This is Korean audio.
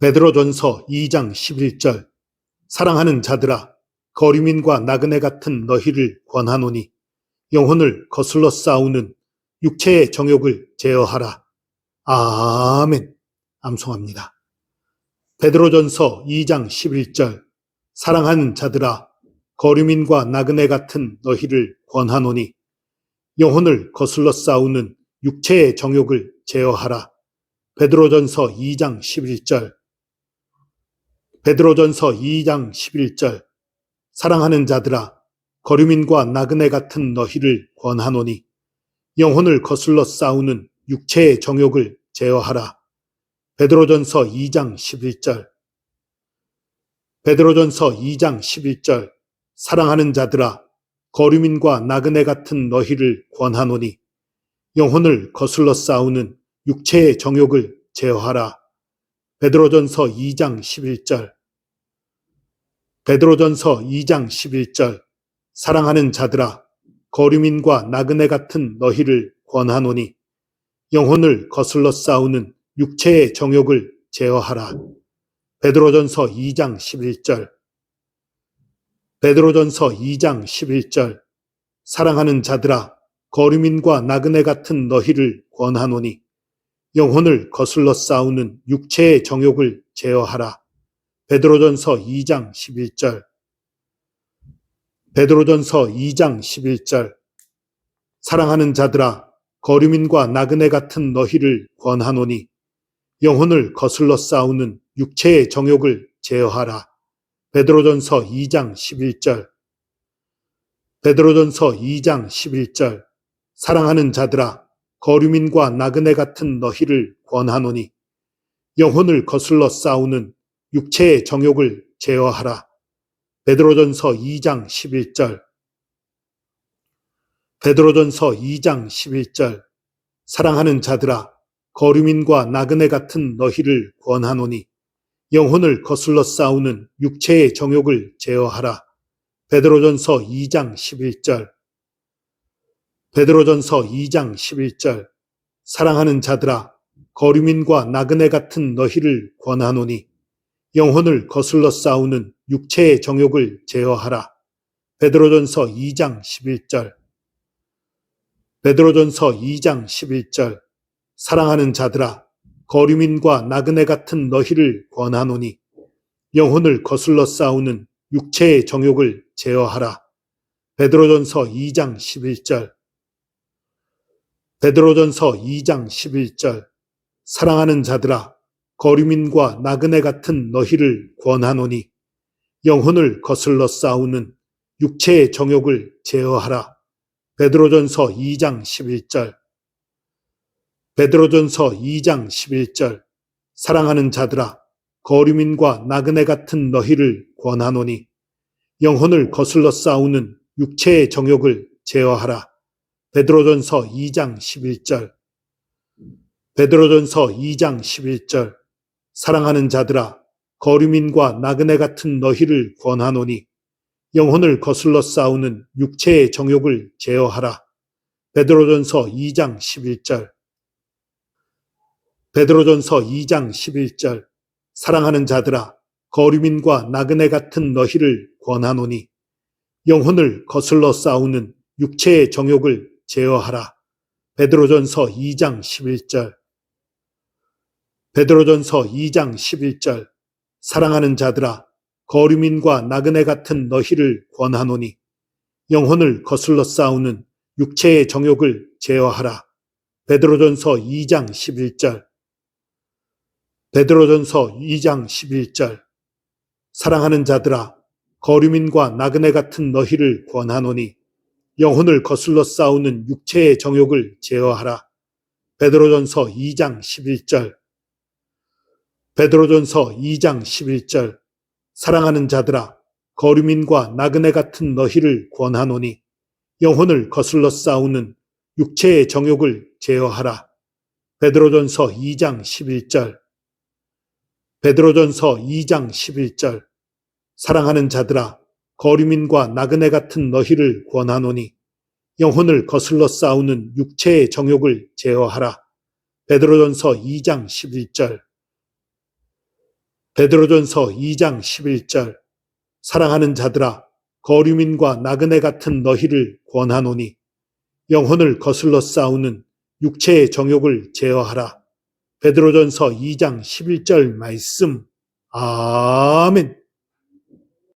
베드로전서 2장 11절 사랑하는 자들아 거류민과 나그네 같은 너희를 권하노니 영혼을 거슬러 싸우는 육체의 정욕을 제어하라. 아멘. 암송합니다. 베드로전서 2장 11절 사랑하는 자들아 거류민과 나그네 같은 너희를 권하노니 영혼을 거슬러 싸우는 육체의 정욕을 제어하라. 베드로전서 2장 11절 베드로전서 2장 11절 사랑하는 자들아 거류민과 나그네 같은 너희를 권하노니 영혼을 거슬러 싸우는 육체의 정욕을 제어하라. 베드로전서 2장 11절 베드로전서 2장 11절 사랑하는 자들아 거류민과 나그네 같은 너희를 권하노니 영혼을 거슬러 싸우는 육체의 정욕을 제어하라. 베드로전서 2장 11절 베드로전서 2장 11절 사랑하는 자들아 거류민과 나그네 같은 너희를 권하노니 영혼을 거슬러 싸우는 육체의 정욕을 제어하라. 베드로전서 2장 11절 베드로전서 2장 11절 사랑하는 자들아 거류민과 나그네 같은 너희를 권하노니 영혼을 거슬러 싸우는 육체의 정욕을 제어하라. 베드로전서 2장 11절 베드로전서 2장 11절 사랑하는 자들아 거류민과 나그네 같은 너희를 권하노니 영혼을 거슬러 싸우는 육체의 정욕을 제어하라. 베드로전서 2장 11절 베드로전서 2장 11절 사랑하는 자들아 거류민과 나그네 같은 너희를 권하노니 영혼을 거슬러 싸우는 육체의 정욕을 제어하라. 베드로전서 2장 11절 베드로전서 2장 11절 사랑하는 자들아 거류민과 나그네 같은 너희를 권하노니 영혼을 거슬러 싸우는 육체의 정욕을 제어하라. 베드로전서 2장 11절 베드로전서 2장 11절 사랑하는 자들아 거류민과 나그네 같은 너희를 권하노니 영혼을 거슬러 싸우는 육체의 정욕을 제어하라. 베드로전서 2장 11절 베드로전서 2장 11절 사랑하는 자들아 거류민과 나그네 같은 너희를 권하노니 영혼을 거슬러 싸우는 육체의 정욕을 제어하라. 베드로전서 2장 11절 베드로전서 2장 11절 사랑하는 자들아 거류민과 나그네 같은 너희를 권하노니 영혼을 거슬러 싸우는 육체의 정욕을 제어하라. 베드로전서 2장 11절 베드로전서 2장 11절 사랑하는 자들아 거류민과 나그네 같은 너희를 권하노니 영혼을 거슬러 싸우는 육체의 정욕을 제어하라. 베드로전서 2장 11절 베드로전서 2장 11절 사랑하는 자들아 거류민과 나그네 같은 너희를 권하노니 영혼을 거슬러 싸우는 육체의 정욕을 제어하라. 베드로전서 2장 11절 베드로전서 2장 11절 사랑하는 자들아 거류민과 나그네 같은 너희를 권하노니 영혼을 거슬러 싸우는 육체의 정욕을 제어하라. 베드로전서 2장 11절 베드로전서 2장 11절 사랑하는 자들아 거류민과 나그네 같은 너희를 권하노니 영혼을 거슬러 싸우는 육체의 정욕을 제어하라. 베드로전서 2장 11절 베드로전서 2장 11절 사랑하는 자들아 거류민과 나그네 같은 너희를 권하노니 영혼을 거슬러 싸우는 육체의 정욕을 제어하라. 베드로전서 2장 11절 베드로전서 2장 11절 사랑하는 자들아 거류민과 나그네 같은 너희를 권하노니 영혼을 거슬러 싸우는 육체의 정욕을 제어하라. 베드로전서 2장 11절 베드로전서 2장 11절 사랑하는 자들아 거류민과 나그네 같은 너희를 권하노니 영혼을 거슬러 싸우는 육체의 정욕을 제어하라. 베드로전서 2장 11절 베드로전서 2장 11절 사랑하는 자들아 거류민과 나그네 같은 너희를 권하노니 영혼을 거슬러 싸우는 육체의 정욕을 제어하라. 베드로전서 2장 11절 말씀. 아멘.